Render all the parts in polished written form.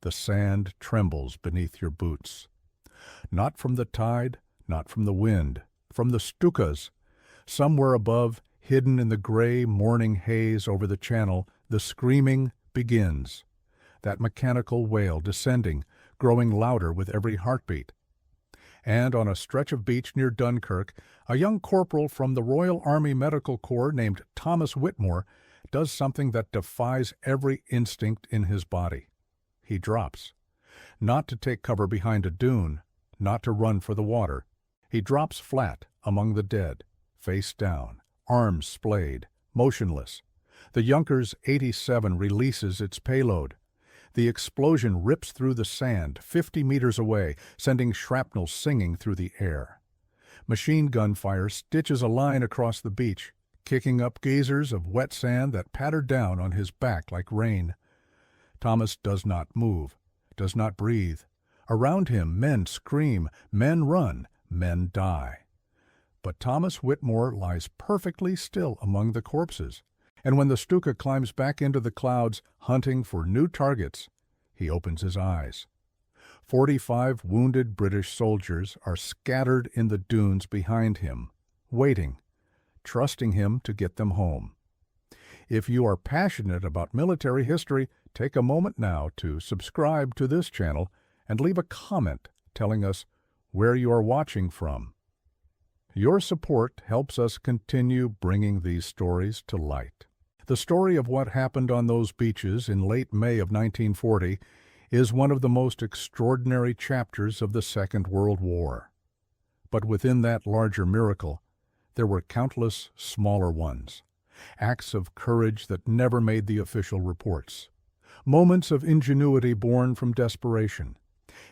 The sand trembles beneath your boots. Not from the tide, not from the wind, from the Stukas. Somewhere above, hidden in the gray morning haze over the channel, the screaming begins. That mechanical wail descending, growing louder with every heartbeat. And on a stretch of beach near Dunkirk, a young corporal from the Royal Army Medical Corps named Thomas Whitmore does something that defies every instinct in his body. He drops. Not to take cover behind a dune, not to run for the water. He drops flat among the dead, face down, arms splayed, motionless. The Junkers 87 releases its payload. The explosion rips through the sand 50 meters away, sending shrapnel singing through the air. Machine gun fire stitches a line across the beach, kicking up geysers of wet sand that patter down on his back like rain. Thomas does not move, does not breathe. Around him, men scream, men run, men die. But Thomas Whitmore lies perfectly still among the corpses, and when the Stuka climbs back into the clouds, hunting for new targets, he opens his eyes. 45 wounded British soldiers are scattered in the dunes behind him, waiting, trusting him to get them home. If you are passionate about military history, take a moment now to subscribe to this channel and leave a comment telling us where you are watching from. Your support helps us continue bringing these stories to light. The story of what happened on those beaches in late May of 1940 is one of the most extraordinary chapters of the Second World War. But within that larger miracle, there were countless smaller ones, acts of courage that never made the official reports, moments of ingenuity born from desperation,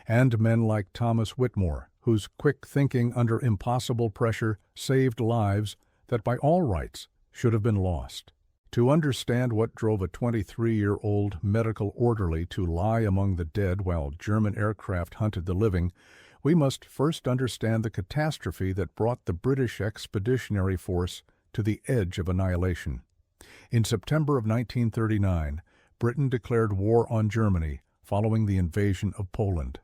and men like Thomas Whitmore, whose quick thinking under impossible pressure saved lives that by all rights should have been lost. To understand what drove a 23-year-old medical orderly to lie among the dead while German aircraft hunted the living, we must first understand the catastrophe that brought the British Expeditionary Force to the edge of annihilation. In September of 1939, Britain declared war on Germany following the invasion of Poland.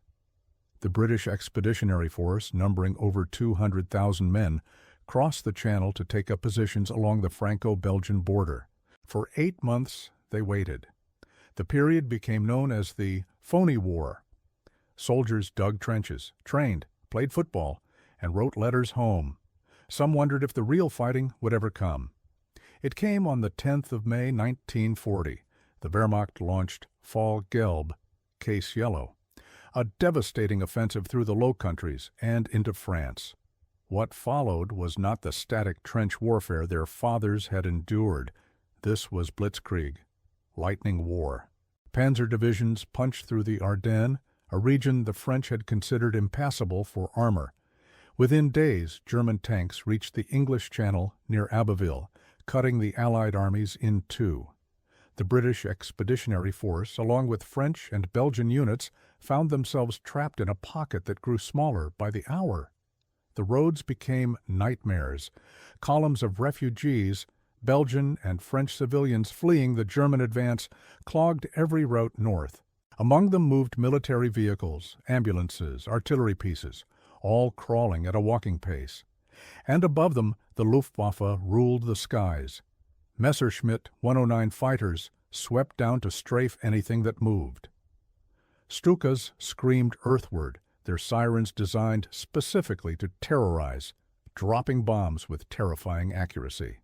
The British Expeditionary Force, numbering over 200,000 men, crossed the Channel to take up positions along the Franco-Belgian border. For 8 months, they waited. The period became known as the Phony War. Soldiers dug trenches, trained, played football, and wrote letters home. Some wondered if the real fighting would ever come. It came on the 10th of May, 1940. The Wehrmacht launched Fall Gelb, Case Yellow, a devastating offensive through the Low Countries and into France. What followed was not the static trench warfare their fathers had endured. This was blitzkrieg, lightning war. Panzer divisions punched through the Ardennes, a region the French had considered impassable for armor. Within days, German tanks reached the English Channel near Abbeville, cutting the Allied armies in two. The British Expeditionary Force, along with French and Belgian units, found themselves trapped in a pocket that grew smaller by the hour. The roads became nightmares. Columns of refugees, Belgian and French civilians fleeing the German advance, clogged every route north. Among them moved military vehicles, ambulances, artillery pieces, all crawling at a walking pace. And above them, the Luftwaffe ruled the skies. Messerschmitt 109 fighters swept down to strafe anything that moved. Stukas screamed earthward, their sirens designed specifically to terrorize, dropping bombs with terrifying accuracy.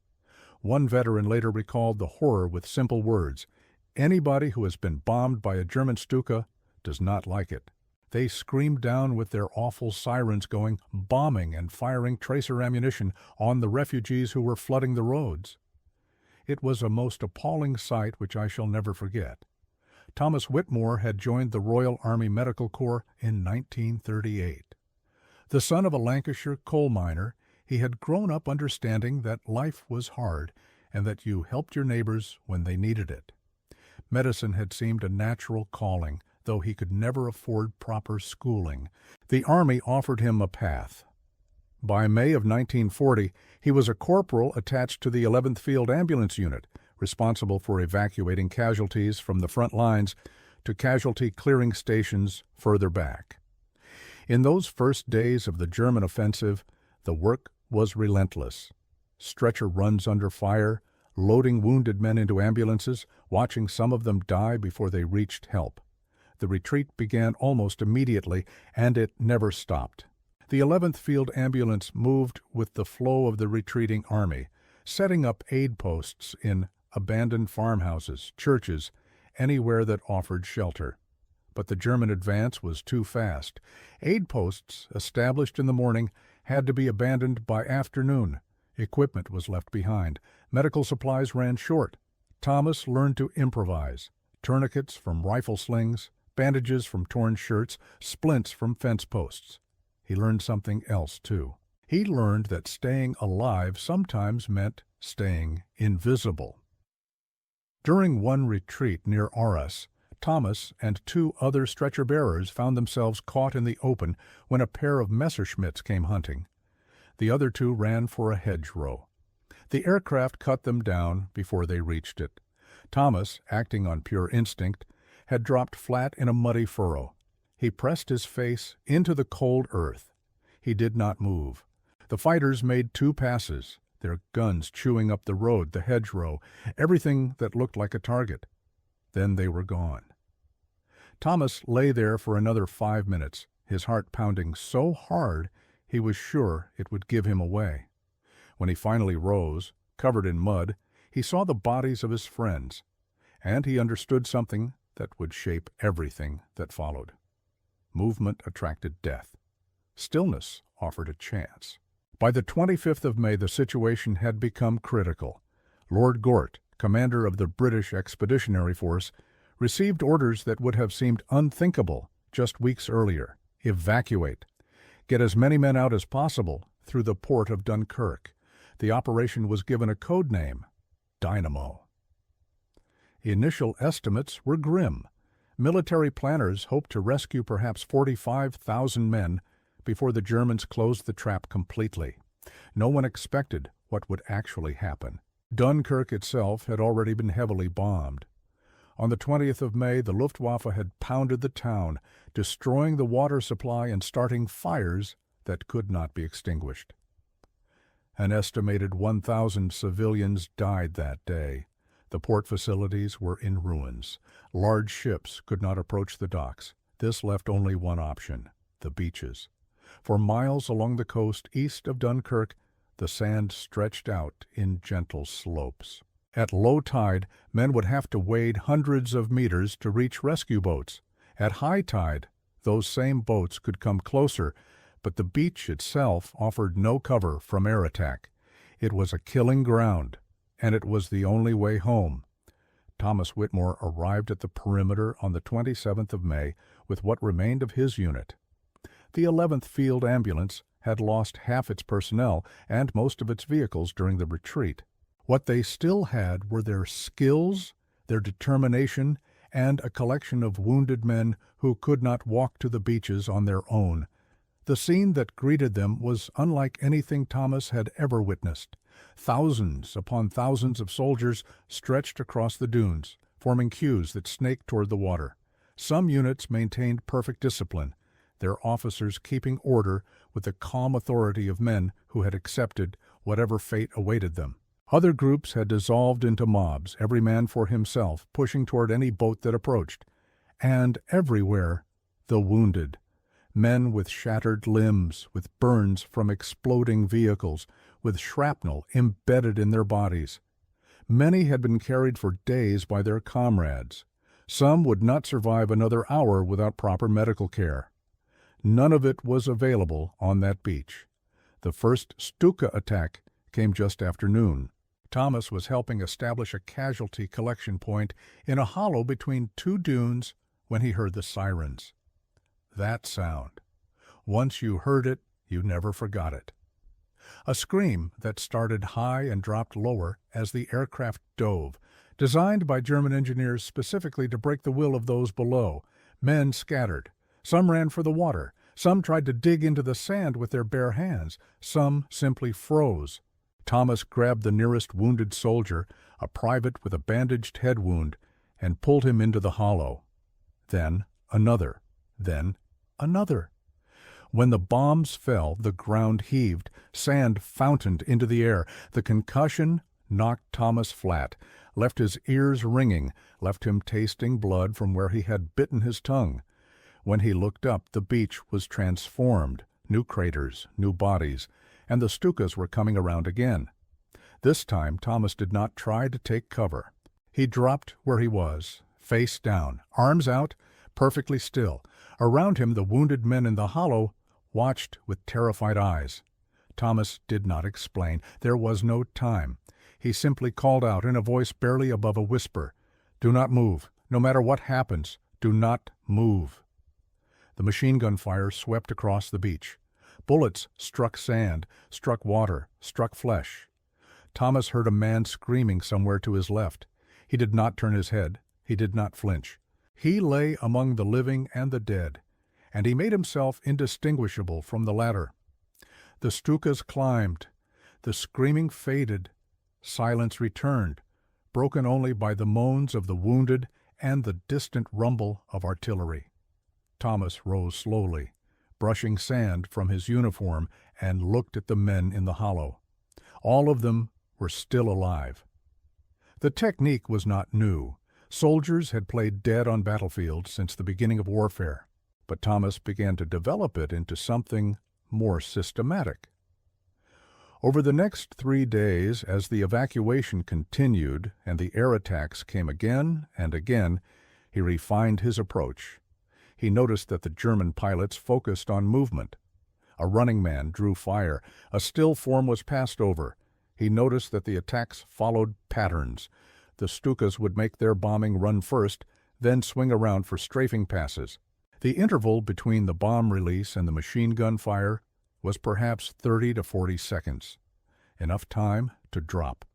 One veteran later recalled the horror with simple words: "Anybody who has been bombed by a German Stuka does not like it." They screamed down with their awful sirens going, bombing and firing tracer ammunition on the refugees who were flooding the roads. It was a most appalling sight which I shall never forget. Thomas Whitmore had joined the Royal Army Medical Corps in 1938. The son of a Lancashire coal miner, he had grown up understanding that life was hard and that you helped your neighbors when they needed it. Medicine had seemed a natural calling, though he could never afford proper schooling. The Army offered him a path. By May of 1940, he was a corporal attached to the 11th Field Ambulance Unit, responsible for evacuating casualties from the front lines to casualty clearing stations further back. In those first days of the German offensive, the work was relentless. Stretcher runs under fire, loading wounded men into ambulances, watching some of them die before they reached help. The retreat began almost immediately, and it never stopped. The 11th Field Ambulance moved with the flow of the retreating army, setting up aid posts in abandoned farmhouses, churches, anywhere that offered shelter. But the German advance was too fast. Aid posts, established in the morning, had to be abandoned by afternoon. Equipment was left behind. Medical supplies ran short. Thomas learned to improvise. Tourniquets from rifle slings, bandages from torn shirts, splints from fence posts. He learned something else, too. He learned that staying alive sometimes meant staying invisible. During one retreat near Arras, Thomas and 2 other stretcher-bearers found themselves caught in the open when a pair of Messerschmitts came hunting. The other 2 ran for a hedgerow. The aircraft cut them down before they reached it. Thomas, acting on pure instinct, had dropped flat in a muddy furrow. He pressed his face into the cold earth. He did not move. The fighters made 2 passes, their guns chewing up the road, the hedgerow, everything that looked like a target. Then they were gone. Thomas lay there for another 5 minutes, his heart pounding so hard he was sure it would give him away. When he finally rose, covered in mud, he saw the bodies of his friends, and he understood something that would shape everything that followed. Movement attracted death. Stillness offered a chance. By the 25th of May, the situation had become critical. Lord Gort, commander of the British Expeditionary Force, received orders that would have seemed unthinkable just weeks earlier. Evacuate. Get as many men out as possible through the port of Dunkirk. The operation was given a code name, Dynamo. Initial estimates were grim. Military planners hoped to rescue perhaps 45,000 men before the Germans closed the trap completely. No one expected what would actually happen. Dunkirk itself had already been heavily bombed. On the 20th of May, the Luftwaffe had pounded the town, destroying the water supply and starting fires that could not be extinguished. An estimated 1,000 civilians died that day. The port facilities were in ruins. Large ships could not approach the docks. This left only one option, the beaches. For miles along the coast east of Dunkirk, the sand stretched out in gentle slopes. At low tide, men would have to wade hundreds of meters to reach rescue boats. At high tide, those same boats could come closer, but the beach itself offered no cover from air attack. It was a killing ground, and it was the only way home. Thomas Whitmore arrived at the perimeter on the 27th of May with what remained of his unit. The 11th Field Ambulance had lost half its personnel and most of its vehicles during the retreat. What they still had were their skills, their determination, and a collection of wounded men who could not walk to the beaches on their own. The scene that greeted them was unlike anything Thomas had ever witnessed. Thousands upon thousands of soldiers stretched across the dunes, forming queues that snaked toward the water. Some units maintained perfect discipline, their officers keeping order with the calm authority of men who had accepted whatever fate awaited them. Other groups had dissolved into mobs, every man for himself, pushing toward any boat that approached. And everywhere, the wounded. Men with shattered limbs, with burns from exploding vehicles, with shrapnel embedded in their bodies. Many had been carried for days by their comrades. Some would not survive another hour without proper medical care. None of it was available on that beach. The first Stuka attack came just after noon. Thomas was helping establish a casualty collection point in a hollow between 2 dunes when he heard the sirens. That sound. Once you heard it, you never forgot it. A scream that started high and dropped lower as the aircraft dove, designed by German engineers specifically to break the will of those below. Men scattered. Some ran for the water. Some tried to dig into the sand with their bare hands. Some simply froze. Thomas grabbed the nearest wounded soldier, a private with a bandaged head wound, and pulled him into the hollow. Then another. Then another. When the bombs fell, the ground heaved, sand fountained into the air. The concussion knocked Thomas flat, left his ears ringing, left him tasting blood from where he had bitten his tongue. When he looked up, the beach was transformed, new craters, new bodies, and the Stukas were coming around again. This time Thomas did not try to take cover. He dropped where he was, face down, arms out, perfectly still. Around him the wounded men in the hollow watched with terrified eyes. Thomas did not explain. There was no time. He simply called out in a voice barely above a whisper, "Do not move. No matter what happens, do not move." The machine gun fire swept across the beach. Bullets struck sand, struck water, struck flesh. Thomas heard a man screaming somewhere to his left. He did not turn his head. He did not flinch. He lay among the living and the dead, and he made himself indistinguishable from the latter. The Stukas climbed. The screaming faded. Silence returned, broken only by the moans of the wounded and the distant rumble of artillery. Thomas rose slowly, brushing sand from his uniform, and looked at the men in the hollow. All of them were still alive. The technique was not new. Soldiers had played dead on battlefields since the beginning of warfare, but Thomas began to develop it into something more systematic. Over the next 3 days, as the evacuation continued and the air attacks came again and again, he refined his approach. He noticed that the German pilots focused on movement. A running man drew fire. A still form was passed over. He noticed that the attacks followed patterns. The Stukas would make their bombing run first, then swing around for strafing passes. The interval between the bomb release and the machine gun fire was perhaps 30 to 40 seconds. Enough time to drop.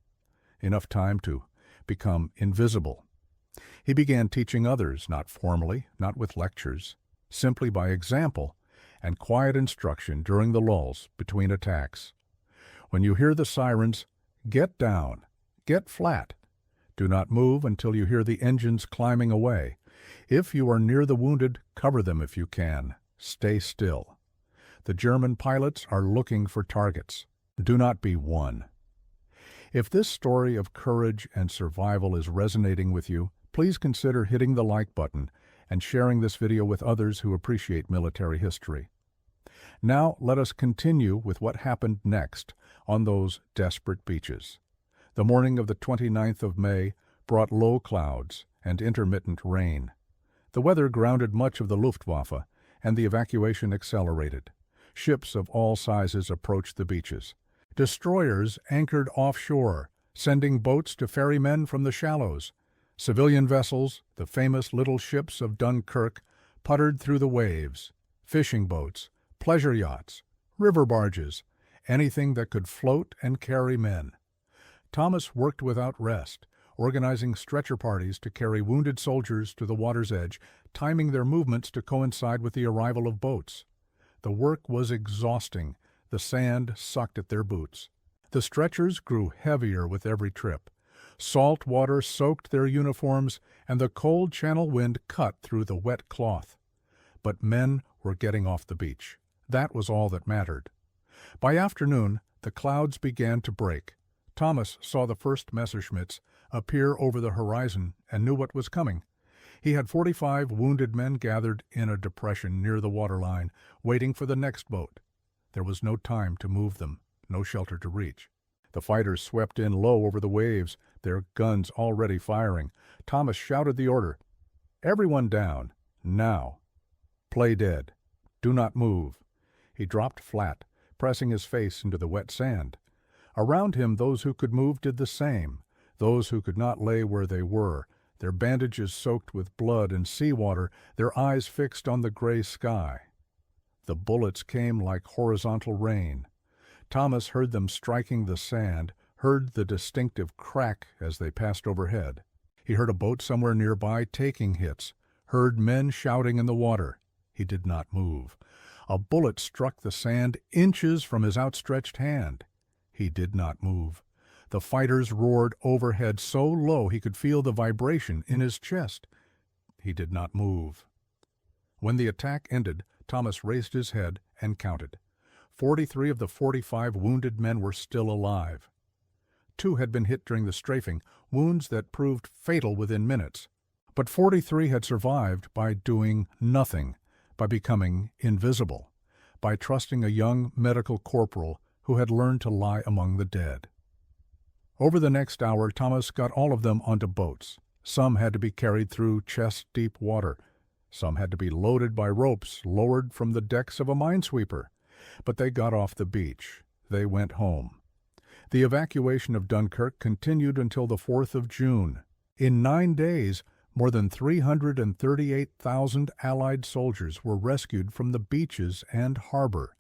Enough time to become invisible. He began teaching others, not formally, not with lectures, simply by example and quiet instruction during the lulls between attacks. When you hear the sirens, get down, get flat. Do not move until you hear the engines climbing away. If you are near the wounded, cover them if you can. Stay still. The German pilots are looking for targets. Do not be one. If this story of courage and survival is resonating with you, please consider hitting the like button and sharing this video with others who appreciate military history. Now let us continue with what happened next on those desperate beaches. The morning of the 29th of May brought low clouds and intermittent rain. The weather grounded much of the Luftwaffe, and the evacuation accelerated. Ships of all sizes approached the beaches. Destroyers anchored offshore, sending boats to ferry men from the shallows. Civilian vessels, the famous little ships of Dunkirk, puttered through the waves. Fishing boats, pleasure yachts, river barges, anything that could float and carry men. Thomas worked without rest, organizing stretcher parties to carry wounded soldiers to the water's edge, timing their movements to coincide with the arrival of boats. The work was exhausting. The sand sucked at their boots. The stretchers grew heavier with every trip. Salt water soaked their uniforms, and the cold channel wind cut through the wet cloth. But men were getting off the beach. That was all that mattered. By afternoon, the clouds began to break. Thomas saw the first Messerschmitts appear over the horizon and knew what was coming. He had 45 wounded men gathered in a depression near the waterline, waiting for the next boat. There was no time to move them, no shelter to reach. The fighters swept in low over the waves, their guns already firing. Thomas shouted the order, "Everyone down, now. Play dead. Do not move." He dropped flat, pressing his face into the wet sand. Around him, those who could move did the same. Those who could not lay where they were, their bandages soaked with blood and seawater, their eyes fixed on the gray sky. The bullets came like horizontal rain. Thomas heard them striking the sand, heard the distinctive crack as they passed overhead. He heard a boat somewhere nearby taking hits, heard men shouting in the water. He did not move. A bullet struck the sand inches from his outstretched hand. He did not move. The fighters roared overhead so low he could feel the vibration in his chest. He did not move. When the attack ended, Thomas raised his head and counted. 43 of the 45 wounded men were still alive. 2 had been hit during the strafing, wounds that proved fatal within minutes. But 43 had survived by doing nothing, by becoming invisible, by trusting a young medical corporal who had learned to lie among the dead. Over the next hour, Thomas got all of them onto boats. Some had to be carried through chest-deep water. Some had to be loaded by ropes lowered from the decks of a minesweeper. But they got off the beach. They went home. The evacuation of Dunkirk continued until the 4th of June. In 9 days, more than 338,000 Allied soldiers were rescued from the beaches and harbor,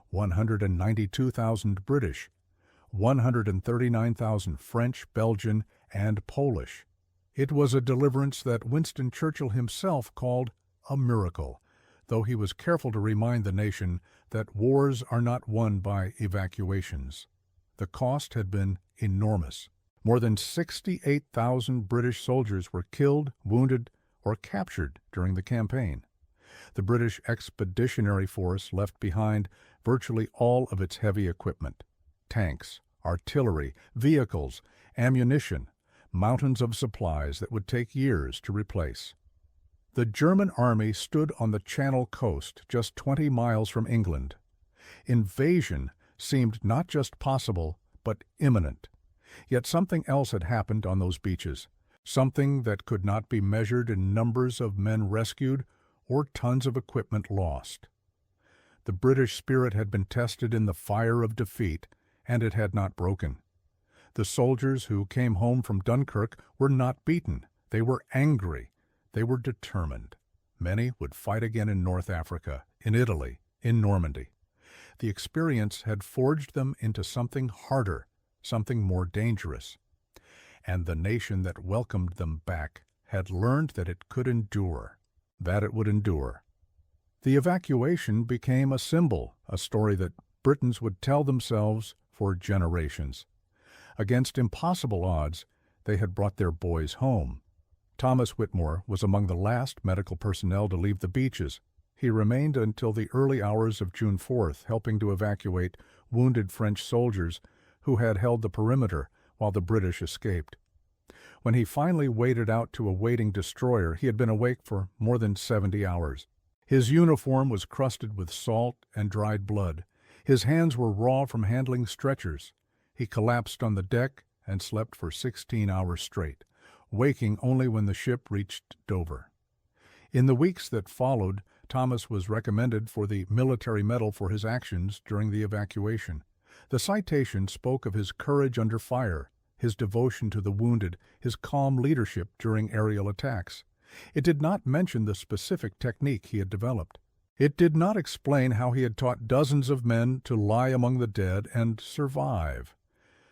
192,000 British, 139,000 French, Belgian, and Polish. It was a deliverance that Winston Churchill himself called a miracle, though he was careful to remind the nation that wars are not won by evacuations. The cost had been enormous. More than 68,000 British soldiers were killed, wounded, or captured during the campaign. The British Expeditionary Force left behind virtually all of its heavy equipment: tanks, artillery, vehicles, ammunition, mountains of supplies that would take years to replace. The German army stood on the Channel coast, just 20 miles from England. Invasion seemed not just possible, but imminent. Yet something else had happened on those beaches, something that could not be measured in numbers of men rescued or tons of equipment lost. The British spirit had been tested in the fire of defeat, and it had not broken. The soldiers who came home from Dunkirk were not beaten. They were angry. They were determined. Many would fight again in North Africa, in Italy, in Normandy. The experience had forged them into something harder, something more dangerous. And the nation that welcomed them back had learned that it could endure, that it would endure. The evacuation became a symbol, a story that Britons would tell themselves for generations. Against impossible odds, they had brought their boys home. Thomas Whitmore was among the last medical personnel to leave the beaches. He remained until the early hours of June 4th, helping to evacuate wounded French soldiers who had held the perimeter while the British escaped. When he finally waded out to a waiting destroyer, he had been awake for more than 70 hours. His uniform was crusted with salt and dried blood. His hands were raw from handling stretchers. He collapsed on the deck and slept for 16 hours straight, waking only when the ship reached Dover. In the weeks that followed, Thomas was recommended for the Military Medal for his actions during the evacuation. The citation spoke of his courage under fire, his devotion to the wounded, his calm leadership during aerial attacks. It did not mention the specific technique he had developed. It did not explain how he had taught dozens of men to lie among the dead and survive.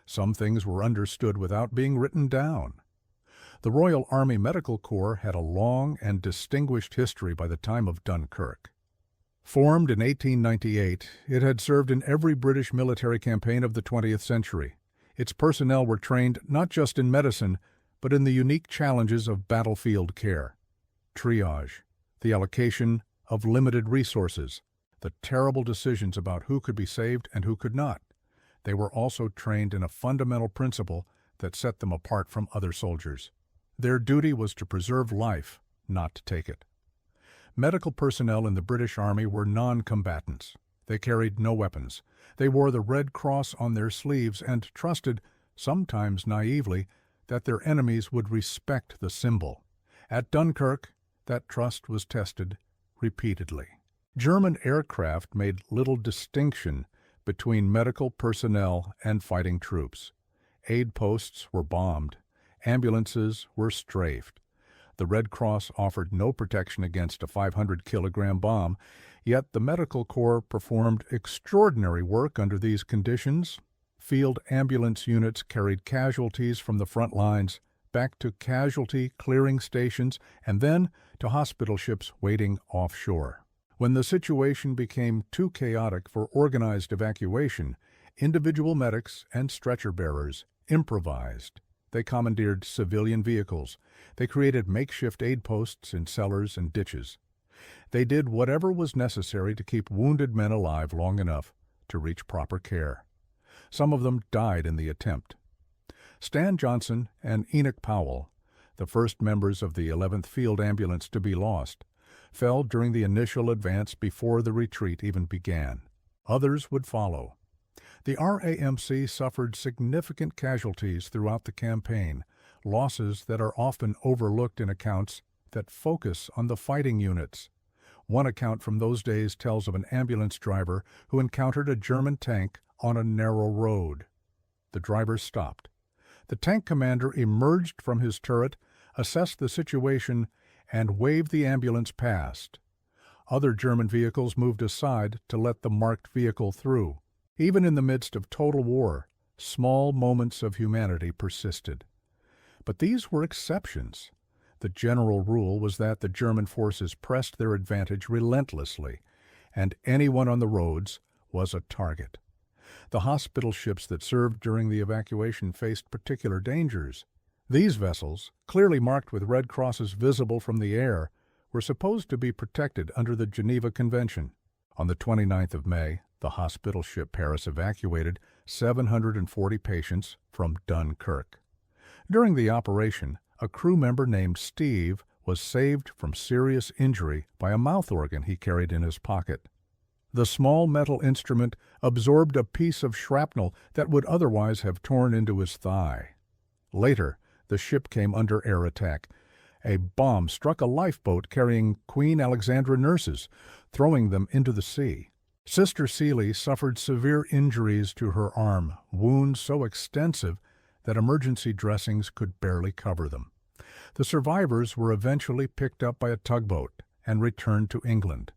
Some things were understood without being written down. The Royal Army Medical Corps had a long and distinguished history by the time of Dunkirk. Formed in 1898, it had served in every British military campaign of the 20th century. Its personnel were trained not just in medicine, but in the unique challenges of battlefield care. Triage, the allocation of limited resources, the terrible decisions about who could be saved and who could not. They were also trained in a fundamental principle that set them apart from other soldiers. Their duty was to preserve life, not to take it. Medical personnel in the British Army were non-combatants. They carried no weapons. They wore the Red Cross on their sleeves and trusted, sometimes naively, that their enemies would respect the symbol. At Dunkirk, that trust was tested repeatedly. German aircraft made little distinction between medical personnel and fighting troops. Aid posts were bombed. Ambulances were strafed. The Red Cross offered no protection against a 500-kilogram bomb, yet the Medical Corps performed extraordinary work under these conditions. Field ambulance units carried casualties from the front lines back to casualty clearing stations and then to hospital ships waiting offshore. When the situation became too chaotic for organized evacuation, individual medics and stretcher bearers improvised. They commandeered civilian vehicles. They created makeshift aid posts in cellars and ditches. They did whatever was necessary to keep wounded men alive long enough to reach proper care. Some of them died in the attempt. Stan Johnson and Enoch Powell, the first members of the 11th Field Ambulance to be lost, fell during the initial advance before the retreat even began. Others would follow. The RAMC suffered significant casualties throughout the campaign, losses that are often overlooked in accounts that focus on the fighting units. One account from those days tells of an ambulance driver who encountered a German tank on a narrow road. The driver stopped. The tank commander emerged from his turret, assessed the situation, and waved the ambulance past. Other German vehicles moved aside to let the marked vehicle through. Even in the midst of total war, small moments of humanity persisted. But these were exceptions. The general rule was that the German forces pressed their advantage relentlessly, and anyone on the roads was a target. The hospital ships that served during the evacuation faced particular dangers. These vessels, clearly marked with red crosses visible from the air, were supposed to be protected under the Geneva Convention. On the 29th of May, the hospital ship Paris evacuated 740 patients from Dunkirk. During the operation, a crew member named Steve was saved from serious injury by a mouth organ he carried in his pocket. The small metal instrument absorbed a piece of shrapnel that would otherwise have torn into his thigh. Later, the ship came under air attack. A bomb struck a lifeboat carrying Queen Alexandra nurses, throwing them into the sea. Sister Seeley suffered severe injuries to her arm, wounds so extensive that emergency dressings could barely cover them. The survivors were eventually picked up by a tugboat and returned to England.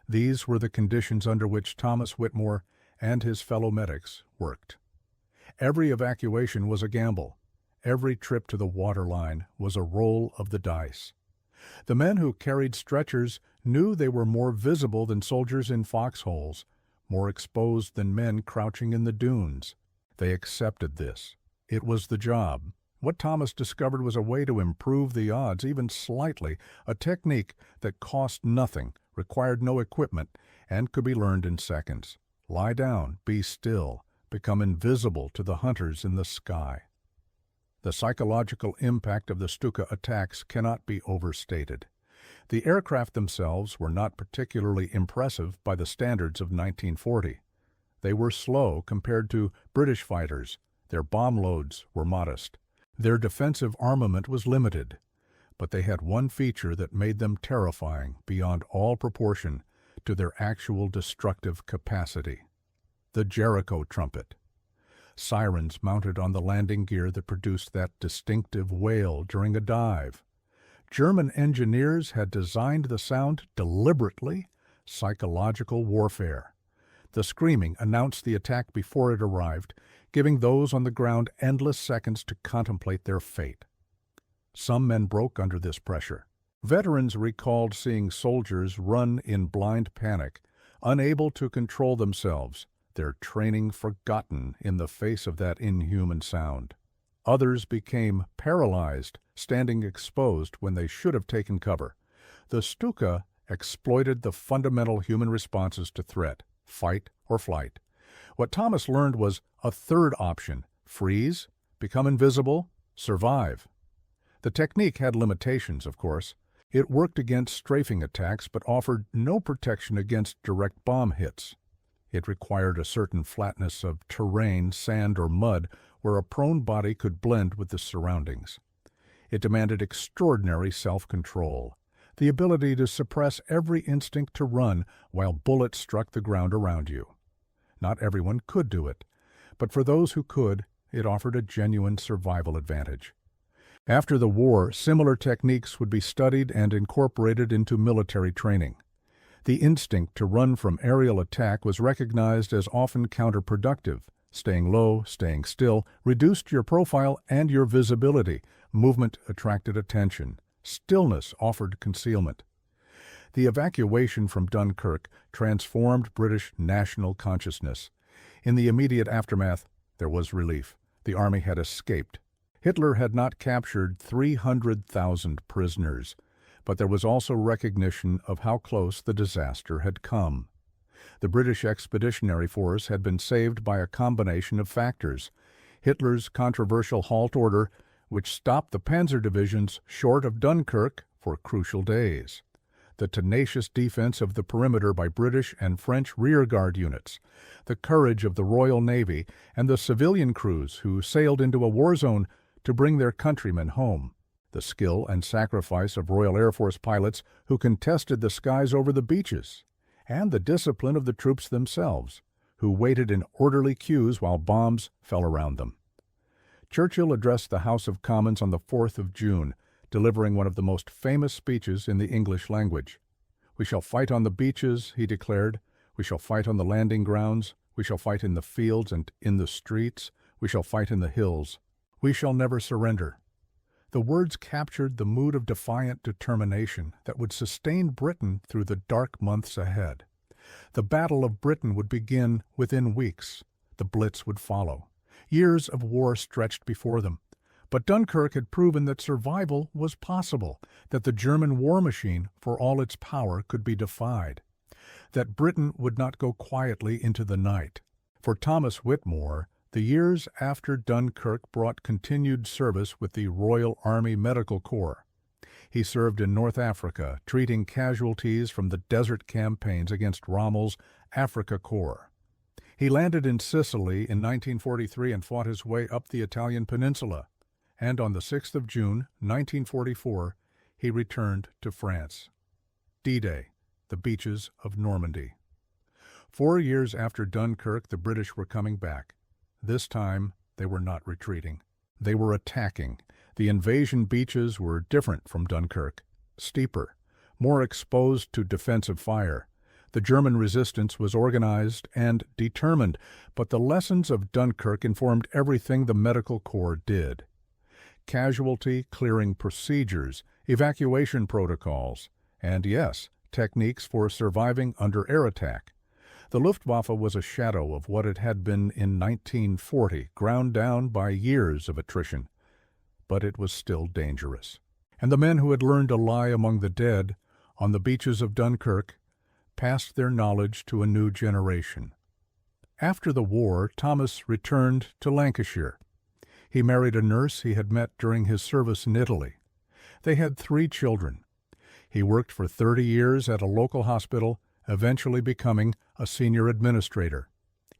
These were the conditions under which Thomas Whitmore and his fellow medics worked. Every evacuation was a gamble. Every trip to the waterline was a roll of the dice. The men who carried stretchers knew they were more visible than soldiers in foxholes, more exposed than men crouching in the dunes. They accepted this. It was the job. What Thomas discovered was a way to improve the odds, even slightly, a technique that cost nothing, required no equipment, and could be learned in seconds. Lie down, be still, become invisible to the hunters in the sky. The psychological impact of the Stuka attacks cannot be overstated. The aircraft themselves were not particularly impressive by the standards of 1940. They were slow compared to British fighters. Their bomb loads were modest. Their defensive armament was limited. But they had one feature that made them terrifying beyond all proportion to their actual destructive capacity: the Jericho trumpet. Sirens mounted on the landing gear that produced that distinctive wail during a dive. German engineers had designed the sound deliberately, psychological warfare. The screaming announced the attack before it arrived, giving those on the ground endless seconds to contemplate their fate. Some men broke under this pressure. Veterans recalled seeing soldiers run in blind panic, unable to control themselves, their training forgotten in the face of that inhuman sound. Others became paralyzed, standing exposed when they should have taken cover. The Stuka exploited the fundamental human responses to threat: fight or flight. What Thomas learned was a third option: freeze, become invisible, survive. The technique had limitations, of course. It worked against strafing attacks but offered no protection against direct bomb hits. It required a certain flatness of terrain, sand or mud, where a prone body could blend with the surroundings. It demanded extraordinary self-control, the ability to suppress every instinct to run while bullets struck the ground around you. Not everyone could do it, but for those who could, it offered a genuine survival advantage. After the war, similar techniques would be studied and incorporated into military training. The instinct to run from aerial attack was recognized as often counterproductive. Staying low, staying still, reduced your profile and your visibility. Movement attracted attention. Stillness offered concealment. The evacuation from Dunkirk transformed British national consciousness. In the immediate aftermath, there was relief. The army had escaped. Hitler had not captured 300,000 prisoners, but there was also recognition of how close the disaster had come. The British Expeditionary Force had been saved by a combination of factors: Hitler's controversial halt order, which stopped the panzer divisions short of Dunkirk for crucial days; the tenacious defense of the perimeter by British and French rearguard units; the courage of the Royal Navy and the civilian crews who sailed into a war zone to bring their countrymen home; the skill and sacrifice of Royal Air Force pilots who contested the skies over the beaches; and the discipline of the troops themselves, who waited in orderly queues while bombs fell around them. Churchill addressed the House of Commons on the 4th of June, delivering one of the most famous speeches in the English language. "We shall fight on the beaches," he declared. "We shall fight on the landing grounds. We shall fight in the fields and in the streets. We shall fight in the hills. We shall never surrender." The words captured the mood of defiant determination that would sustain Britain through the dark months ahead. The Battle of Britain would begin within weeks. The Blitz would follow. Years of war stretched before them. But Dunkirk had proven that survival was possible, that the German war machine, for all its power, could be defied, that Britain would not go quietly into the night. For Thomas Whitmore, the years after Dunkirk brought continued service with the Royal Army Medical Corps. He served in North Africa, treating casualties from the desert campaigns against Rommel's Afrika Korps. He landed in Sicily in 1943 and fought his way up the Italian peninsula. And on the 6th of June, 1944, he returned to France. D-Day, the beaches of Normandy. 4 years after Dunkirk, the British were coming back. This time, they were not retreating. They were attacking. The invasion beaches were different from Dunkirk, steeper, more exposed to defensive fire. The German resistance was organized and determined, but the lessons of Dunkirk informed everything the Medical Corps did. Casualty clearing procedures, evacuation protocols, and yes, techniques for surviving under air attack. The Luftwaffe was a shadow of what it had been in 1940, ground down by years of attrition. But it was still dangerous. And the men who had learned to lie among the dead on the beaches of Dunkirk passed their knowledge to a new generation. After the war, Thomas returned to Lancashire. He married a nurse he had met during his service in Italy. They had 3 children. He worked for 30 years at a local hospital, eventually becoming a senior administrator.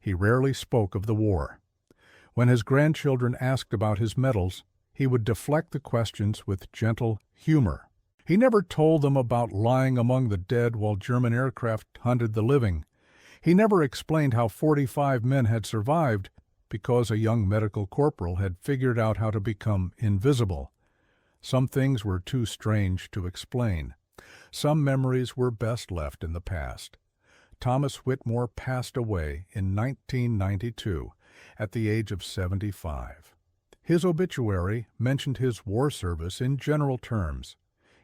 He rarely spoke of the war. When his grandchildren asked about his medals, he would deflect the questions with gentle humor. He never told them about lying among the dead while German aircraft hunted the living. He never explained how 45 men had survived because a young medical corporal had figured out how to become invisible. Some things were too strange to explain. Some memories were best left in the past. Thomas Whitmore passed away in 1992 at the age of 75. His obituary mentioned his war service in general terms.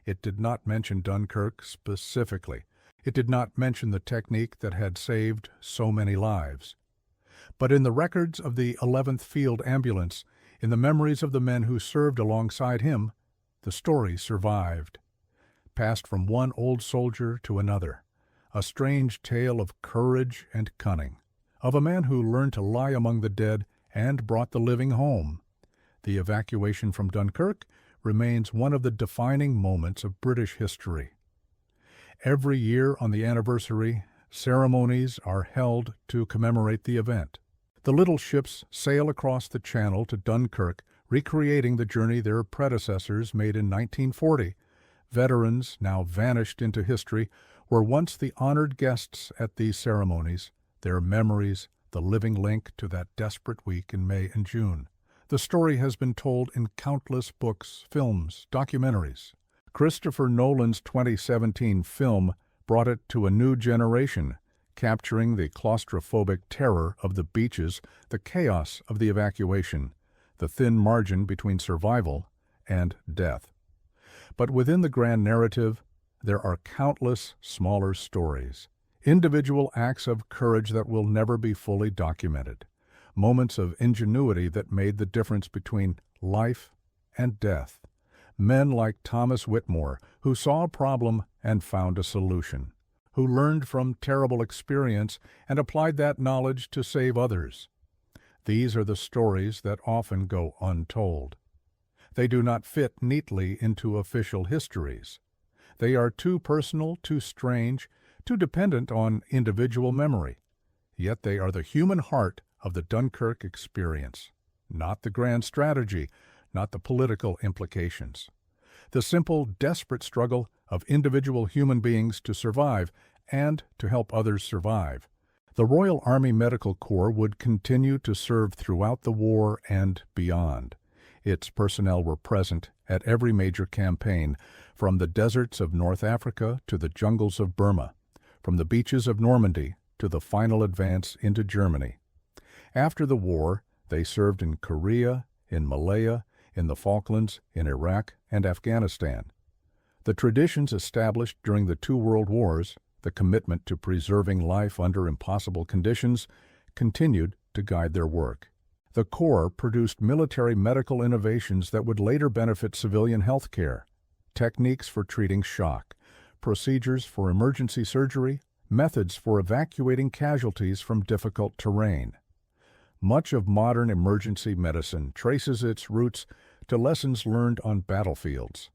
It did not mention Dunkirk specifically. It did not mention the technique that had saved so many lives. But in the records of the 11th Field Ambulance, in the memories of the men who served alongside him, the story survived. Passed from one old soldier to another, a strange tale of courage and cunning, of a man who learned to lie among the dead and brought the living home. The evacuation from Dunkirk remains one of the defining moments of British history. Every year on the anniversary, ceremonies are held to commemorate the event. The little ships sail across the Channel to Dunkirk, recreating the journey their predecessors made in 1940. Veterans, now vanished into history, were once the honored guests at these ceremonies, their memories the living link to that desperate week in May and June. The story has been told in countless books, films, documentaries. Christopher Nolan's 2017 film brought it to a new generation, capturing the claustrophobic terror of the beaches, the chaos of the evacuation, the thin margin between survival and death. But within the grand narrative, there are countless smaller stories, individual acts of courage that will never be fully documented, moments of ingenuity that made the difference between life and death. Men like Thomas Whitmore, who saw a problem and found a solution, who learned from terrible experience and applied that knowledge to save others. These are the stories that often go untold. They do not fit neatly into official histories. They are too personal, too strange, too dependent on individual memory. Yet they are the human heart of the Dunkirk experience, not the grand strategy, not the political implications. The simple, desperate struggle of individual human beings to survive and to help others survive. The Royal Army Medical Corps would continue to serve throughout the war and beyond. Its personnel were present at every major campaign, from the deserts of North Africa to the jungles of Burma, from the beaches of Normandy to the final advance into Germany. After the war, they served in Korea, in Malaya, in the Falklands, in Iraq, and Afghanistan. The traditions established during the two world wars, the commitment to preserving life under impossible conditions, continued to guide their work. The Corps produced military medical innovations that would later benefit civilian health care, techniques for treating shock, procedures for emergency surgery, methods for evacuating casualties from difficult terrain. Much of modern emergency medicine traces its roots to lessons learned on battlefields.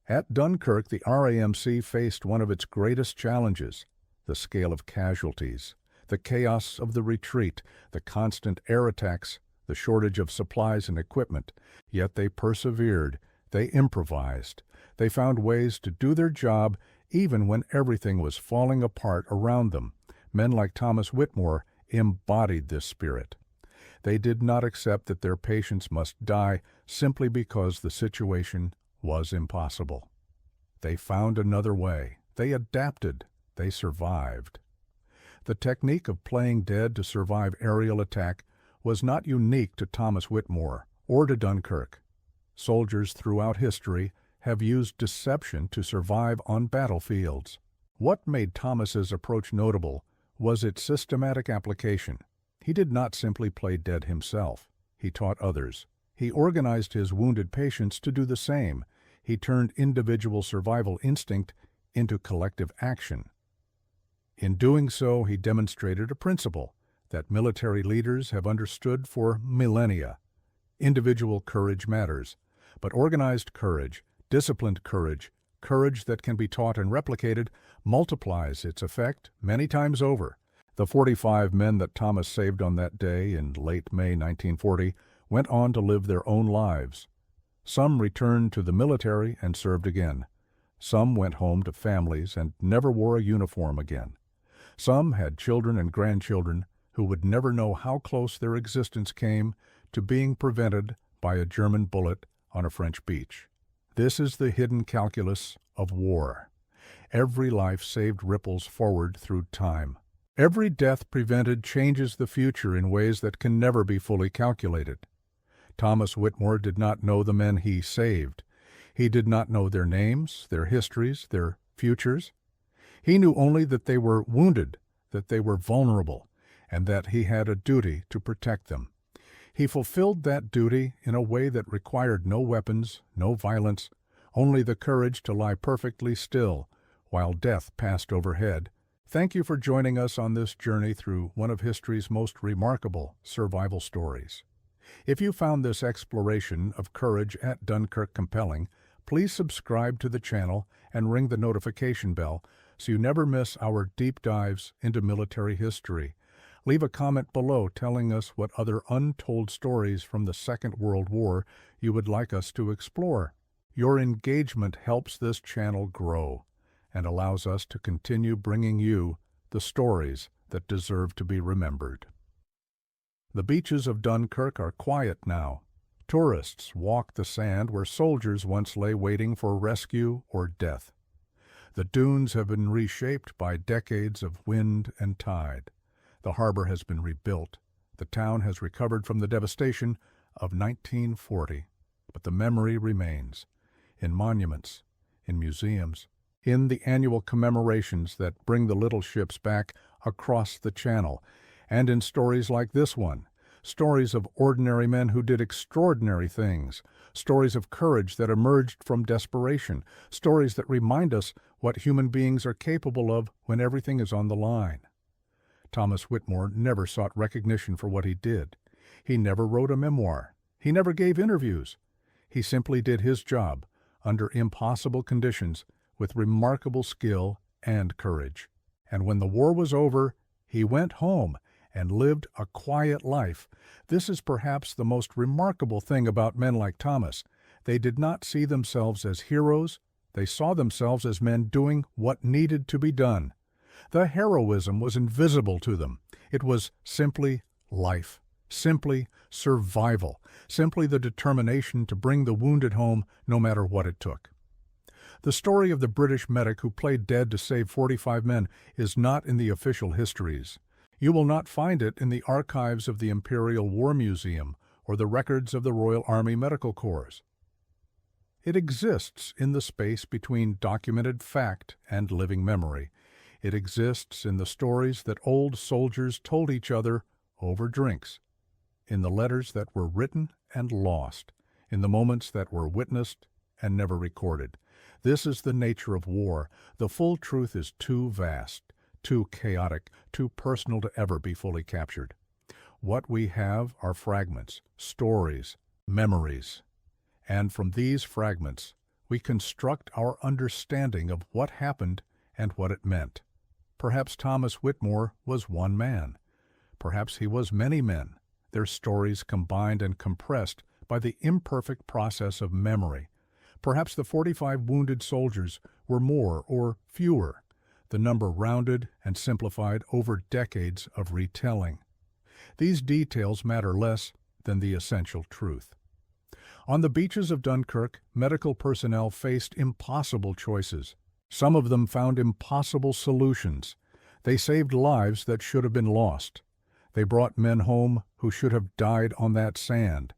At Dunkirk, the RAMC faced one of its greatest challenges: the scale of casualties, the chaos of the retreat, the constant air attacks, the shortage of supplies and equipment. Yet they persevered, they improvised, they found ways to do their job even when everything was falling apart around them. Men like Thomas Whitmore embodied this spirit. They did not accept that their patients must die simply because the situation was impossible. They found another way. They adapted. They survived. The technique of playing dead to survive aerial attack was not unique to Thomas Whitmore or to Dunkirk. Soldiers throughout history have used deception to survive on battlefields. What made Thomas's approach notable was its systematic application. He did not simply play dead himself. He taught others. He organized his wounded patients to do the same. He turned individual survival instinct into collective action. In doing so, he demonstrated a principle that military leaders have understood for millennia. Individual courage matters, but organized courage, disciplined courage, courage that can be taught and replicated, multiplies its effect many times over. The 45 men that Thomas saved on that day in late May 1940 went on to live their own lives. Some returned to the military and served again. Some went home to families and never wore a uniform again. Some had children and grandchildren who would never know how close their existence came to being prevented by a German bullet on a French beach. This is the hidden calculus of war. Every life saved ripples forward through time. Every death prevented changes the future in ways that can never be fully calculated. Thomas Whitmore did not know the men he saved. He did not know their names, their histories, their futures. He knew only that they were wounded, that they were vulnerable, and that he had a duty to protect them. He fulfilled that duty in a way that required no weapons, no violence, only the courage to lie perfectly still while death passed overhead. Thank you for joining us on this journey through one of history's most remarkable survival stories. If you found this exploration of courage at Dunkirk compelling, please subscribe to the channel and ring the notification bell so you never miss our deep dives into military history. Leave a comment below telling us what other untold stories from the Second World War you would like us to explore. Your engagement helps this channel grow and allows us to continue bringing you the stories that deserve to be remembered. The beaches of Dunkirk are quiet now. Tourists walk the sand where soldiers once lay waiting for rescue or death. The dunes have been reshaped by decades of wind and tide. The harbor has been rebuilt. The town has recovered from the devastation of 1940, but the memory remains in monuments, in museums, in the annual commemorations that bring the little ships back across the channel, and in stories like this one, stories of ordinary men who did extraordinary things, stories of courage that emerged from desperation, stories that remind us what human beings are capable of when everything is on the line. Thomas Whitmore never sought recognition for what he did. He never wrote a memoir. He never gave interviews. He simply did his job under impossible conditions with remarkable skill and courage. And when the war was over, he went home and lived a quiet life. This is perhaps the most remarkable thing about men like Thomas. They did not see themselves as heroes. They saw themselves as men doing what needed to be done. The heroism was invisible to them. It was simply life, simply survival, simply the determination to bring the wounded home no matter what it took. The story of the British medic who played dead to save 45 men is not in the official histories. You will not find it in the archives of the Imperial War Museum or the records of the Royal Army Medical Corps. It exists in the space between documented fact and living memory. It exists in the stories that old soldiers told each other over drinks, in the letters that were written and lost, in the moments that were witnessed and never recorded. This is the nature of war. The full truth is too vast, too chaotic, too personal to ever be fully captured. What we have are fragments, stories, memories. And from these fragments, we construct our understanding of what happened and what it meant. Perhaps Thomas Whitmore was one man. Perhaps he was many men, their stories combined and compressed by the imperfect process of memory. Perhaps the 45 wounded soldiers were more or fewer, the number rounded and simplified over decades of retelling. These details matter less than the essential truth. On the beaches of Dunkirk, medical personnel faced impossible choices. Some of them found impossible solutions. They saved lives that should have been lost. They brought men home who should have died on that sand.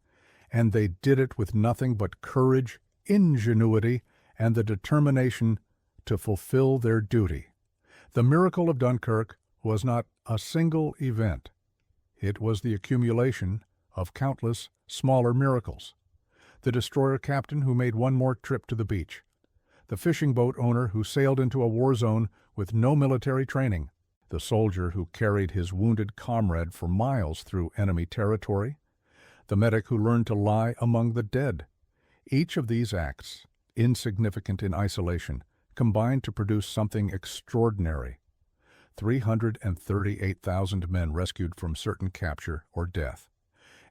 And they did it with nothing but courage, ingenuity, and the determination to fulfill their duty. The miracle of Dunkirk was not a single event. It was the accumulation of countless smaller miracles. The destroyer captain who made one more trip to the beach. The fishing boat owner who sailed into a war zone with no military training. The soldier who carried his wounded comrade for miles through enemy territory. The medic who learned to lie among the dead. Each of these acts, insignificant in isolation, combined to produce something extraordinary. 338,000 men rescued from certain capture or death.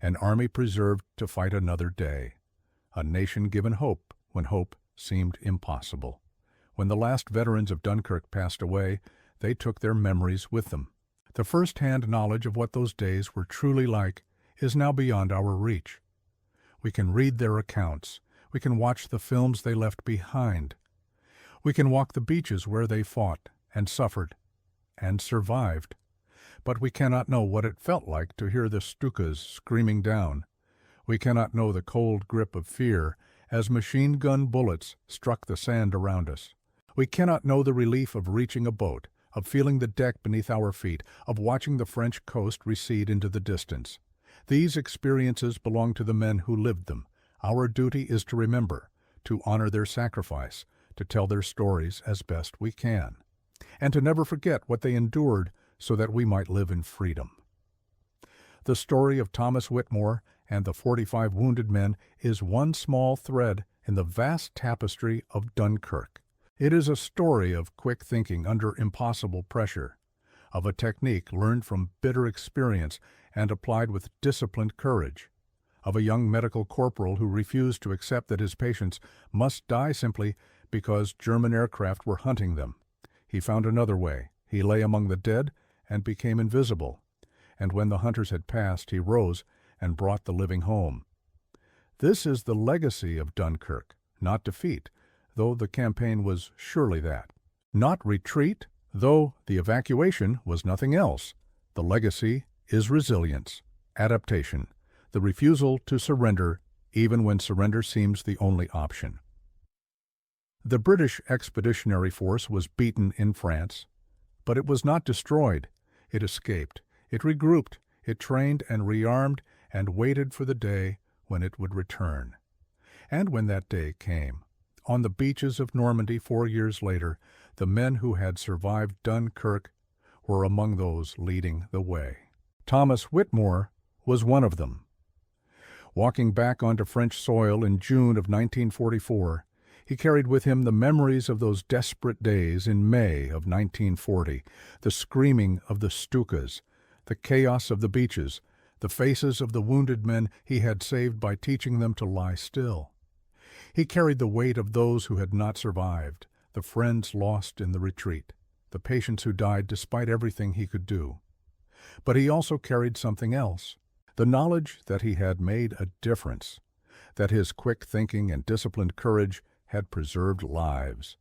An army preserved to fight another day. A nation given hope when hope seemed impossible. When the last veterans of Dunkirk passed away, they took their memories with them. The first-hand knowledge of what those days were truly like is now beyond our reach. We can read their accounts. We can watch the films they left behind. We can walk the beaches where they fought and suffered and survived. But we cannot know what it felt like to hear the Stukas screaming down. We cannot know the cold grip of fear as machine gun bullets struck the sand around us. We cannot know the relief of reaching a boat, of feeling the deck beneath our feet, of watching the French coast recede into the distance. These experiences belong to the men who lived them. Our duty is to remember, to honor their sacrifice, to tell their stories as best we can, and to never forget what they endured so that we might live in freedom. The story of Thomas Whitmore and the 45 wounded men is one small thread in the vast tapestry of Dunkirk. It is a story of quick thinking under impossible pressure, of a technique learned from bitter experience and applied with disciplined courage, of a young medical corporal who refused to accept that his patients must die simply because German aircraft were hunting them. He found another way. He lay among the dead and became invisible. And when the hunters had passed, he rose and brought the living home. This is the legacy of Dunkirk, not defeat, though the campaign was surely that. Not retreat, though the evacuation was nothing else. The legacy is resilience, adaptation, the refusal to surrender even when surrender seems the only option. The British Expeditionary Force was beaten in France, but it was not destroyed. It escaped. It regrouped. It trained and rearmed and waited for the day when it would return. And when that day came, on the beaches of Normandy 4 years later, the men who had survived Dunkirk were among those leading the way. Thomas Whitmore was one of them. Walking back onto French soil in June of 1944, he carried with him the memories of those desperate days in May of 1940, the screaming of the Stukas, the chaos of the beaches, the faces of the wounded men he had saved by teaching them to lie still. He carried the weight of those who had not survived, the friends lost in the retreat, the patients who died despite everything he could do. But he also carried something else, the knowledge that he had made a difference, that his quick thinking and disciplined courage had preserved lives,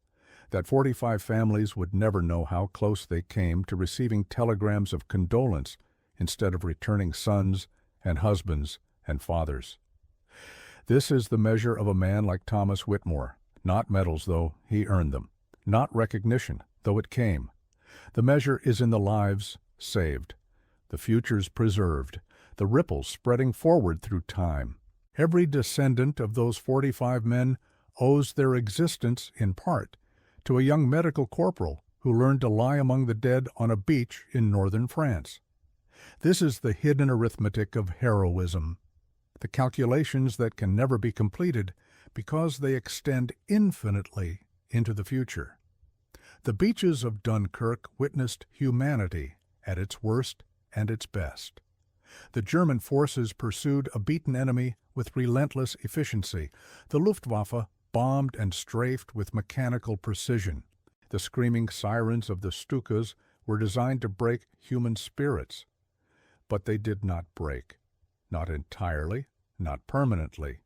that 45 families would never know how close they came to receiving telegrams of condolence instead of returning sons and husbands and fathers. This is the measure of a man like Thomas Whitmore, not medals, though he earned them, not recognition, though it came. The measure is in the lives saved, the futures preserved, the ripples spreading forward through time. Every descendant of those 45 men owes their existence, in part, to a young medical corporal who learned to lie among the dead on a beach in northern France. This is the hidden arithmetic of heroism, the calculations that can never be completed because they extend infinitely into the future. The beaches of Dunkirk witnessed humanity at its worst and its best. The German forces pursued a beaten enemy with relentless efficiency. The Luftwaffe bombed and strafed with mechanical precision. The screaming sirens of the Stukas were designed to break human spirits. But they did not break. Not entirely, not permanently.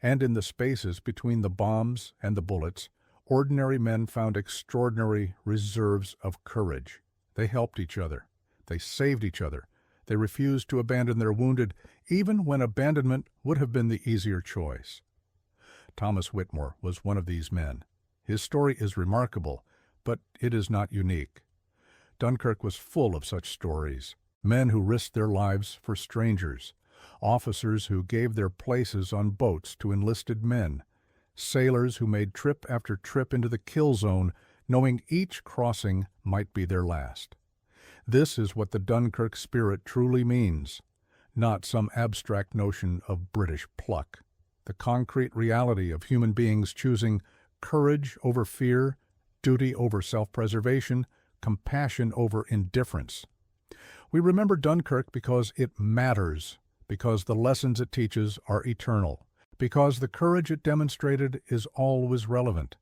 And in the spaces between the bombs and the bullets, ordinary men found extraordinary reserves of courage. They helped each other. They saved each other. They refused to abandon their wounded, even when abandonment would have been the easier choice. Thomas Whitmore was one of these men. His story is remarkable, but it is not unique. Dunkirk was full of such stories. Men who risked their lives for strangers, officers who gave their places on boats to enlisted men, sailors who made trip after trip into the kill zone, knowing each crossing might be their last. This is what the Dunkirk spirit truly means, not some abstract notion of British pluck. The concrete reality of human beings choosing courage over fear, duty over self-preservation, compassion over indifference. We remember Dunkirk because it matters, because the lessons it teaches are eternal, because the courage it demonstrated is always relevant,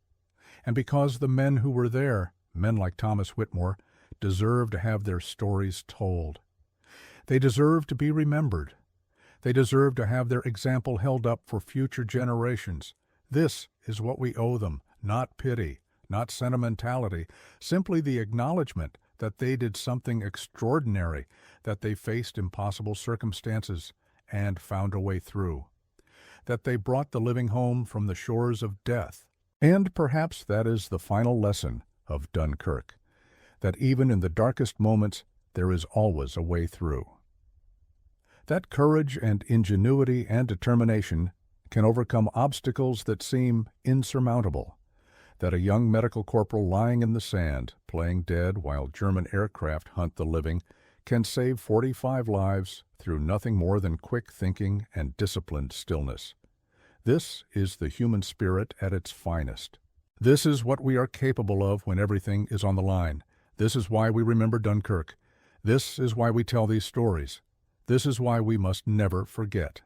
and because the men who were there, men like Thomas Whitmore, deserve to have their stories told. They deserve to be remembered. They deserve to have their example held up for future generations. This is what we owe them, not pity, not sentimentality, simply the acknowledgement that they did something extraordinary, that they faced impossible circumstances and found a way through, that they brought the living home from the shores of death. And perhaps that is the final lesson of Dunkirk, that even in the darkest moments there is always a way through. That courage and ingenuity and determination can overcome obstacles that seem insurmountable, that a young medical corporal lying in the sand, playing dead while German aircraft hunt the living, can save 45 lives through nothing more than quick thinking and disciplined stillness. This is the human spirit at its finest. This is what we are capable of when everything is on the line. This is why we remember Dunkirk. This is why we tell these stories. This is why we must never forget.